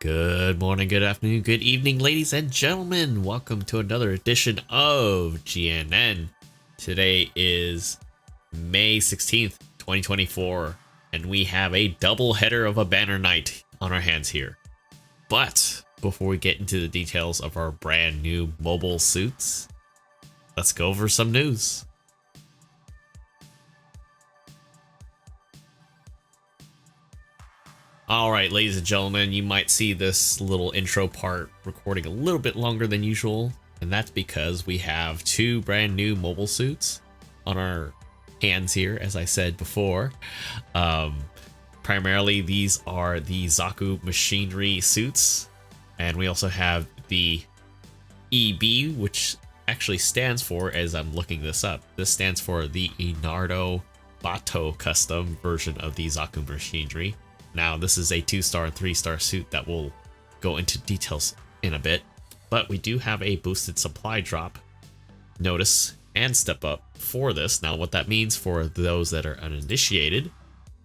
Good morning, good afternoon, good evening, ladies and gentlemen. Welcome to another edition of GNN. Today is May 16th, 2024, and we have a double header of a banner night on our hands here. But before we get into the details of our brand new mobile suits, let's go over some news. Alright, ladies and gentlemen, you might see this little intro part recording a little bit longer than usual, and that's because we have two brand new mobile suits on our hands here, as I said before. Primarily, these are the Zaku machinery suits, and we also have the EB, which actually stands for, as I'm looking this up, this stands for the Enardo Bato Custom version of the Zaku machinery. Now, this is a 2-star and 3-star suit that we'll go into details in a bit, but we do have a boosted supply drop notice and step up for this. Now, what that means for those that are uninitiated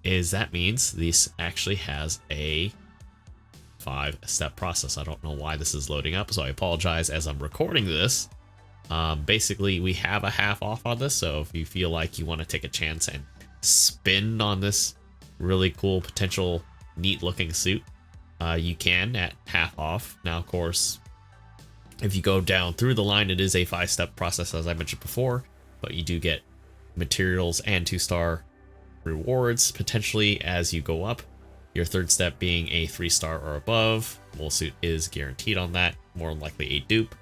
is that means this actually has a 5-step process. I don't know why this is loading up, so I apologize as I'm recording this. Basically, we have a half off on this, so if you feel like you want to take a chance and spin on this really cool, potential neat looking suit, you can at half off. Now, of course, if you go down through the line, it is a 5-step process, as I mentioned before, but you do get materials and 2-star rewards potentially as you go up. Your third step being a 3-star or above. Mobile suit is guaranteed on that, more likely a dupe.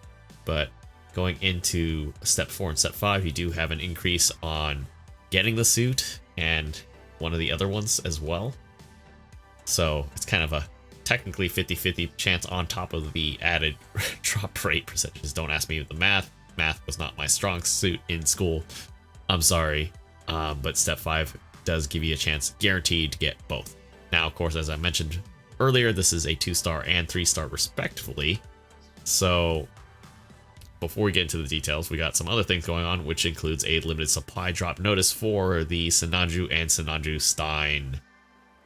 But going into step 4 and step 5, you do have an increase on getting the suit and one of the other ones as well. So it's kind of a technically 50-50 chance on top of the added drop rate percentages. Don't ask me the math. Math was not my strong suit in school. I'm sorry. But step 5 does give you a chance guaranteed to get both. Now, of course, as I mentioned earlier, this is a 2-star and 3-star respectively. So before we get into the details, we got some other things going on, which includes a limited supply drop notice for the Sinanju and Sinanju Stein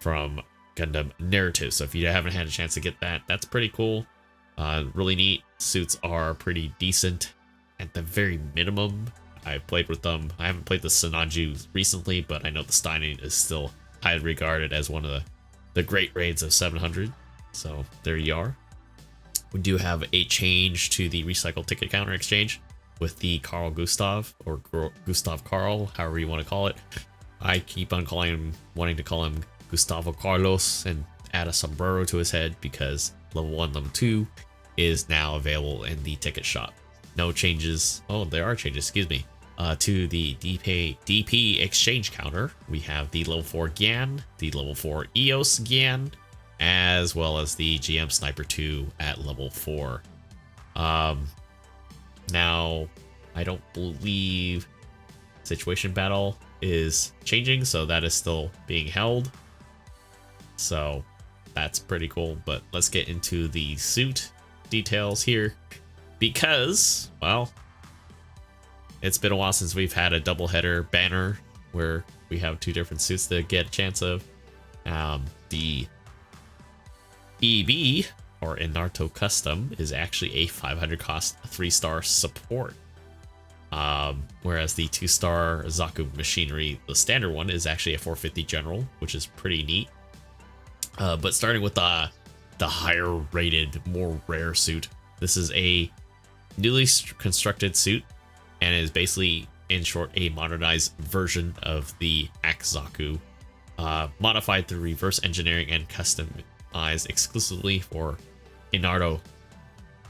from Gundam Narrative. So if you haven't had a chance to get that, that's pretty cool. Really neat. Suits are pretty decent at the very minimum. I played with them. I haven't played the Sinanju recently, but I know the Stein is still highly regarded as one of the great raids of 700. So there you are. We do have a change to the recycle ticket counter exchange with the Carl Gustav, or Gustav Carl, however you want to call it. I keep on wanting to call him Gustavo Carlos and add a sombrero to his head because level 1, level 2 is now available in the ticket shop. No changes. Oh, there are changes, excuse me. To the DP exchange counter, we have the level 4 Gyan, the level 4 EOS Gyan, as well as the GM Sniper 2 at level 4. Now, I don't believe Situation Battle is changing, so that is still being held. So that's pretty cool, but let's get into the suit details here because, well, it's been a while since we've had a double header banner where we have two different suits to get a chance of. The EB, or Enardo Custom, is actually a 500 cost 3-star support. Whereas the 2-star Zaku machinery, the standard one, is actually a 450 general, which is pretty neat. But starting with the higher rated, more rare suit, this is a newly constructed suit and is basically, in short, a modernized version of the Axe Zaku, modified through reverse engineering and customized exclusively for Enardo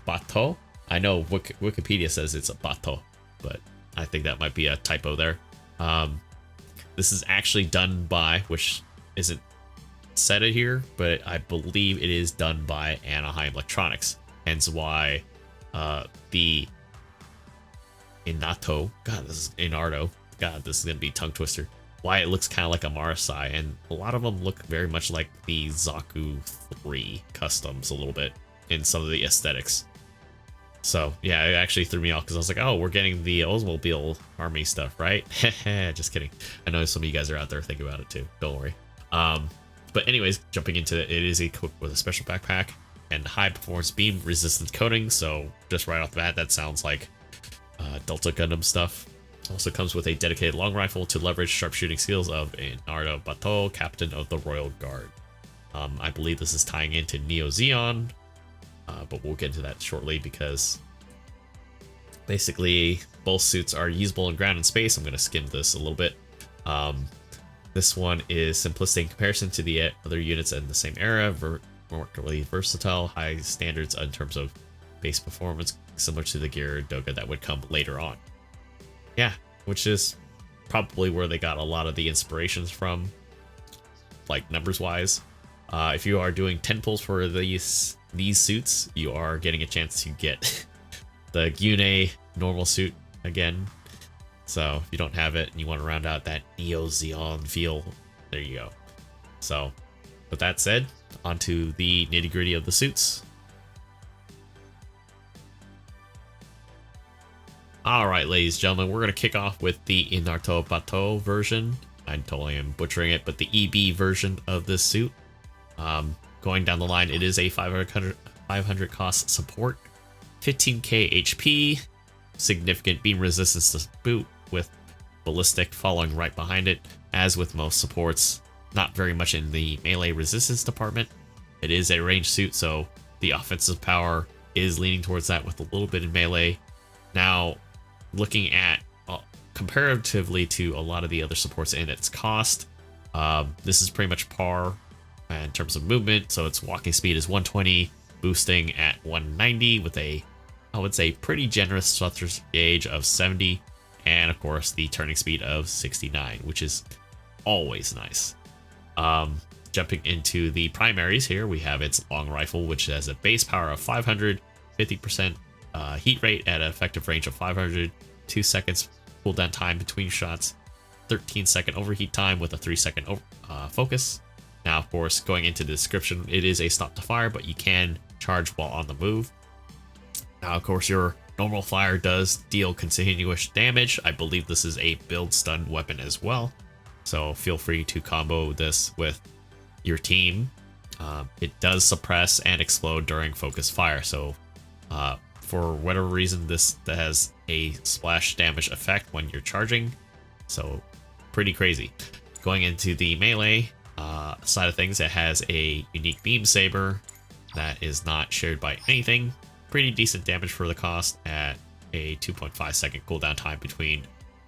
Bato. I know Wikipedia says it's a Bato, but I think that might be a typo there. This is actually done by, which isn't said it here, but I believe it is done by Anaheim Electronics. Hence why the Enardo, God, this is Enardo. God, this is gonna be a tongue twister. Why it looks kind of like a Marasai, and a lot of them look very much like the Zaku 3 customs a little bit in some of the aesthetics. So yeah, it actually threw me off because I was like, oh, we're getting the Oldsmobile Army stuff, right? Just kidding. I know some of you guys are out there thinking about it too. Don't worry. But anyways, jumping into it, it is equipped with a special backpack. and high performance beam resistance coating. So just right off the bat, that sounds like Delta Gundam stuff. Also comes with a dedicated long rifle to leverage sharpshooting skills of Enardo Bato, captain of the Royal Guard. I believe this is tying into Neo Zeon, but we'll get into that shortly because basically both suits are usable in ground and space. I'm going to skim this a little bit. This one is simplistic in comparison to the other units in the same era, remarkably versatile, high standards in terms of base performance, similar to the Gear Doga that would come later on. Yeah, which is probably where they got a lot of the inspirations from, like numbers wise. If you are doing 10 pulls for these suits, you are getting a chance to get the GUNBOI normal suit again. So if you don't have it and you want to round out that Neo Zeon feel, there you go. So with that said, onto the nitty gritty of the suits. Alright, ladies and gentlemen, we're going to kick off with the Enardo Bato version. I totally am butchering it, but the EB version of this suit. Going down the line, it is a 500 cost support, 15k HP, significant beam resistance to boot, with ballistic following right behind it. As with most supports, not very much in the melee resistance department. It is a ranged suit, so the offensive power is leaning towards that with a little bit in melee. Now, looking at comparatively to a lot of the other supports in its cost, this is pretty much par in terms of movement. So its walking speed is 120, boosting at 190 with a, I would say, pretty generous thrust gauge of 70, and of course the turning speed of 69, which is always nice. Jumping into the primaries here, we have its long rifle, which has a base power of 500, 50% heat rate at an effective range of 500, 2 seconds cooldown time between shots, 13-second overheat time with a 3-second focus. Now, of course, going into the description, it is a stop to fire, but you can charge while on the move. Now, of course, your normal fire does deal continuous damage. I believe this is a build stun weapon as well, so feel free to combo this with your team. It does suppress and explode during focus fire, so for whatever reason, this has a splash damage effect when you're charging, so pretty crazy. Going into the melee side of things, it has a unique beam saber that is not shared by anything. Pretty decent damage for the cost at a 2.5 second cooldown time between,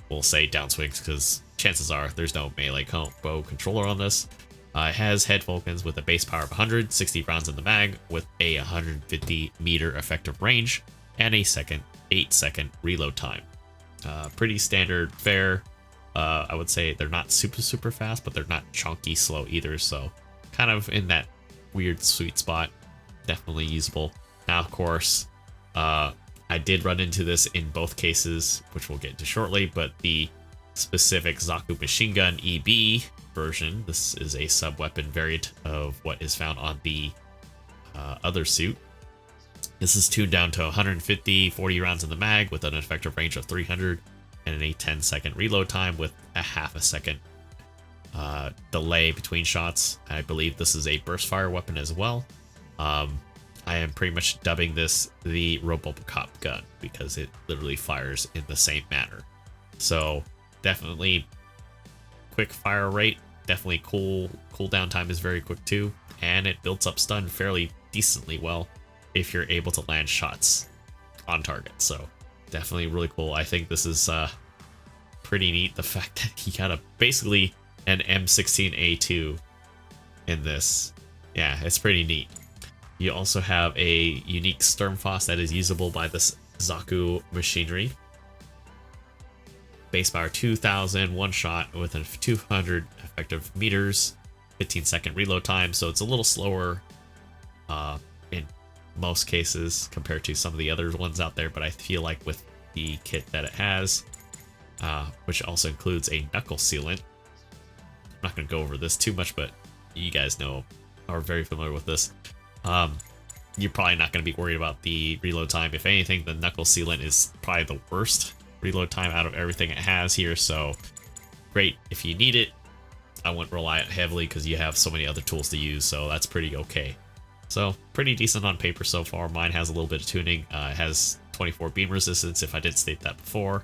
we'll say, downswings, because chances are there's no melee combo controller on this. It has head Vulcans with a base power of 100, 60 rounds in the mag with a 150 meter effective range and a 8-second reload time. Pretty standard fare. I would say they're not super fast, but they're not chunky slow either, so kind of in that weird sweet spot. Definitely usable. Now, of course, I did run into this in both cases, which we'll get into shortly, but the specific Zaku machine gun EB version, this is a sub-weapon variant of what is found on the other suit. This is tuned down to 150, 40 rounds in the mag with an effective range of 300 and a 10-second reload time with a half a second delay between shots. I believe this is a burst fire weapon as well. I am pretty much dubbing this the Robocop gun because it literally fires in the same manner. So definitely quick fire rate, definitely cooldown time is very quick too, and it builds up stun fairly decently well if you're able to land shots on target. So definitely really cool. I think this is pretty neat, the fact that he got basically an M16A2 in this. Yeah, it's pretty neat. You also have a unique Sturmfaust that is usable by this Zaku machinery. Base power 2000, one shot with a 200 effective meters, 15-second reload time, so it's a little slower in most cases compared to some of the other ones out there, but I feel like with the kit that it has, which also includes a knuckle sealant. I'm not going to go over this too much, but you guys are very familiar with this. You're probably not going to be worried about the reload time. If anything, the knuckle sealant is probably the worst reload time out of everything it has here, so great if you need it. I wouldn't rely on it heavily because you have so many other tools to use, so that's pretty okay. So pretty decent on paper so far. Mine has a little bit of tuning. It has 24 beam resistance, if I did state that before.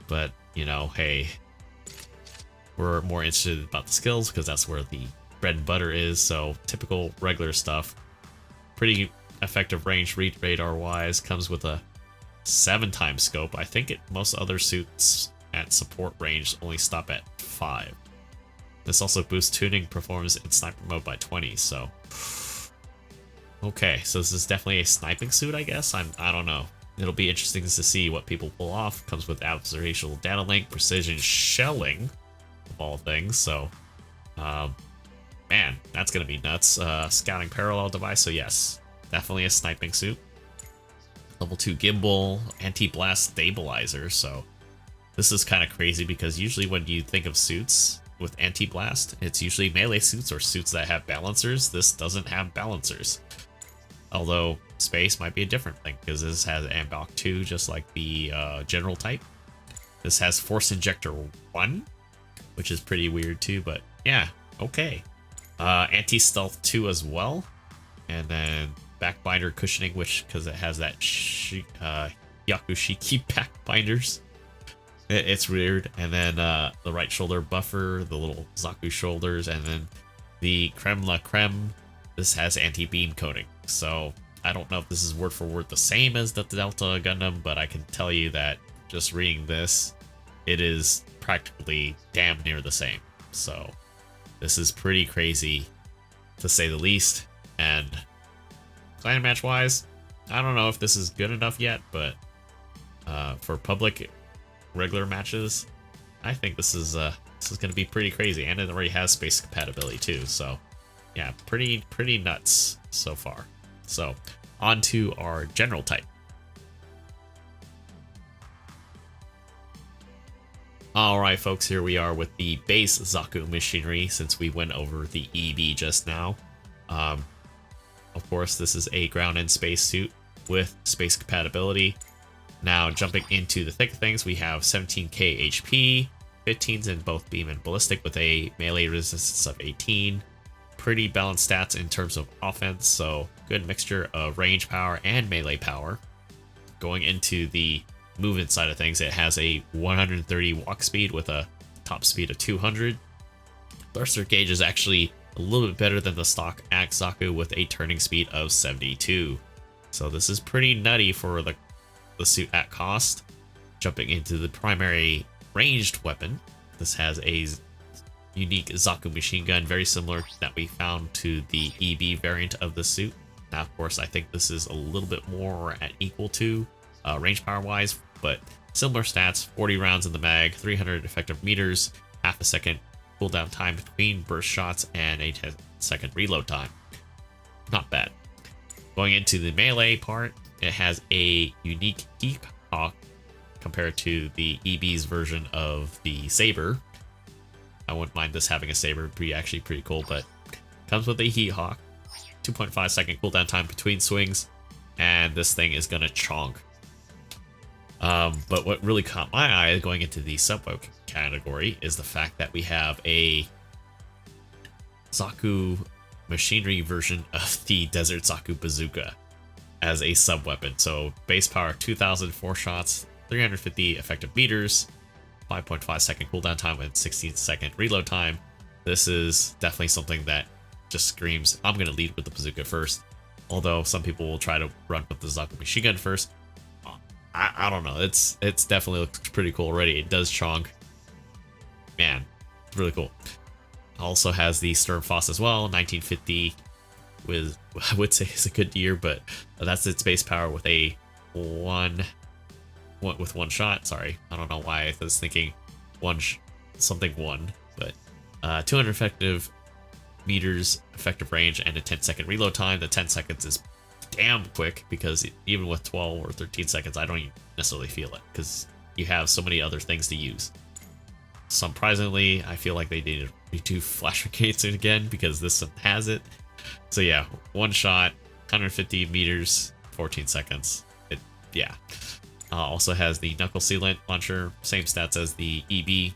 But, you know, hey, we're more interested about the skills because that's where the bread and butter is. So typical regular stuff. Pretty effective range read radar wise. Comes with a 7x scope. I think most other suits at support range only stop at 5. This also boosts tuning performance in sniper mode by 20. So okay, so this is definitely a sniping suit, I guess. I don't know. It'll be interesting to see what people pull off. Comes with observational data link, precision shelling, of all things. So, man, that's gonna be nuts. Scouting parallel device. So yes, definitely a sniping suit. Level 2 gimbal, anti-blast stabilizer. So this is kind of crazy because usually when you think of suits with anti-blast, it's usually melee suits or suits that have balancers. This doesn't have balancers. Although space might be a different thing because this has Ambok 2 just like the general type. This has Force Injector 1, which is pretty weird too, but yeah, okay. Anti-Stealth 2 as well. And then backbinder cushioning, which because it has that Yakushiki backbinders. It's weird. And then the right shoulder buffer, the little Zaku shoulders, and then the creme la creme. This has anti-beam coating. So I don't know if this is word for word the same as the Delta Gundam, but I can tell you that just reading this, it is practically damn near the same. So this is pretty crazy to say the least. And clan match wise, I don't know if this is good enough yet, but for public regular matches, I think this is going to be pretty crazy, and it already has space compatibility too. So yeah, pretty nuts so far. So on to our general type. Alright folks, here we are with the base Zaku machinery since we went over the EB just now. Of course, this is a ground and space suit with space compatibility. Now jumping into the thick of things, we have 17k HP, 15s in both beam and ballistic with a melee resistance of 18. Pretty balanced stats in terms of offense, so good mixture of range power and melee power. Going into the movement side of things, it has a 130 walk speed with a top speed of 200. Thruster gauge is actually a little bit better than the stock Axe Zaku with a turning speed of 72. So this is pretty nutty for the suit at cost. Jumping into the primary ranged weapon, this has a unique Zaku machine gun, very similar that we found to the EB variant of the suit. Now, of course, I think this is a little bit more at equal to range power wise, but similar stats: 40 rounds in the mag, 300 effective meters, half a second cooldown time between burst shots, and a 10-second reload time. Not bad. Going into the melee part, it has a unique heat hawk compared to the EB's version of the Saber. I wouldn't mind this having a Saber, it'd be actually pretty cool, but comes with a Heat Hawk, 2.5 second cooldown time between swings, and this thing is gonna chonk. But what really caught my eye going into the sub-weapon category is the fact that we have a Zaku machinery version of the Desert Zaku bazooka as a sub-weapon. So base power 2000, 4 shots, 350 effective meters, 5.5 second cooldown time and 16-second reload time. This is definitely something that just screams, I'm going to lead with the bazooka first. Although some people will try to run with the Zaku machine gun first. I don't know. It's definitely looks pretty cool already. It does chonk. Man, it's really cool. Also has the Sturmfaust as well, 1950 with, I would say it's a good year, but that's its base power with a one shot. Sorry, I don't know why I was thinking something one, but 200 effective meters effective range and a 10-second reload time. The 10 seconds is damn quick because even with 12 or 13 seconds, I don't even necessarily feel it because you have so many other things to use. Surprisingly, I feel like they need to redo flash grenades again because this one has it. So yeah, one shot, 150 meters, 14 seconds. Yeah. Also has the knuckle sealant launcher, same stats as the EB.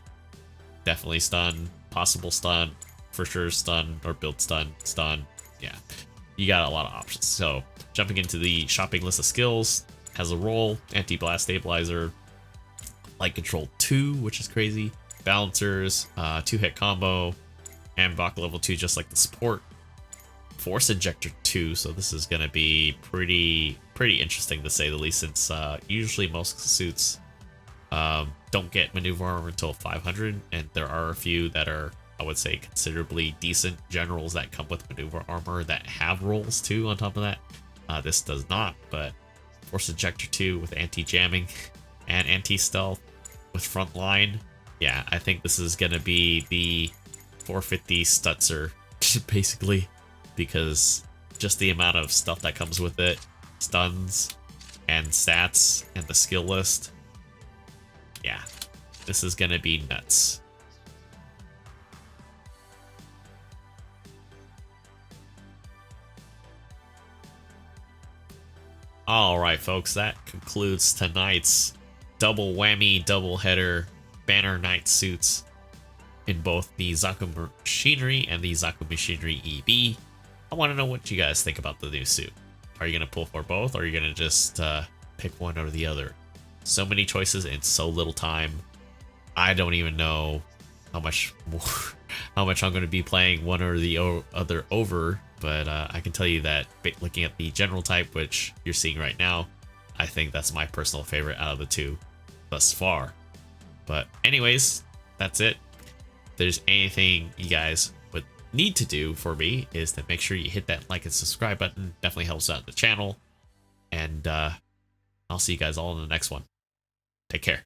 Definitely stun, possible stun, for sure stun or build stun, stun. Yeah. you got a lot of options. So jumping into the shopping list of skills, has a roll, anti-blast stabilizer, light control 2, which is crazy, balancers, 2-hit combo, and Bach level 2 just like the support, force injector 2, so this is gonna be pretty interesting to say the least, since usually most suits don't get maneuver armor until 500, and there are a few that are, I would say, considerably decent generals that come with maneuver armor that have rolls too on top of that. This does not, but force injector 2 with anti-jamming and anti-stealth with front line. Yeah, I think this is gonna be the 450 Stutzer basically, because just the amount of stuff that comes with it, stuns and stats and the skill list. Yeah, this is gonna be nuts. Alright folks, that concludes tonight's double whammy, double header Banner Knight suits in both the Zaku Machinery and the Zaku Machinery EB. I want to know what you guys think about the new suit. Are you going to pull for both, or are you going to just pick one or the other? So many choices in so little time. I don't even know how much I'm going to be playing one or the other over, but I can tell you that looking at the general type, which you're seeing right now, I think that's my personal favorite out of the two thus far. But anyways, that's it. If there's anything you guys would need to do for me, is to make sure you hit that like and subscribe button. Definitely helps out the channel. And I'll see you guys all in the next one. Take care.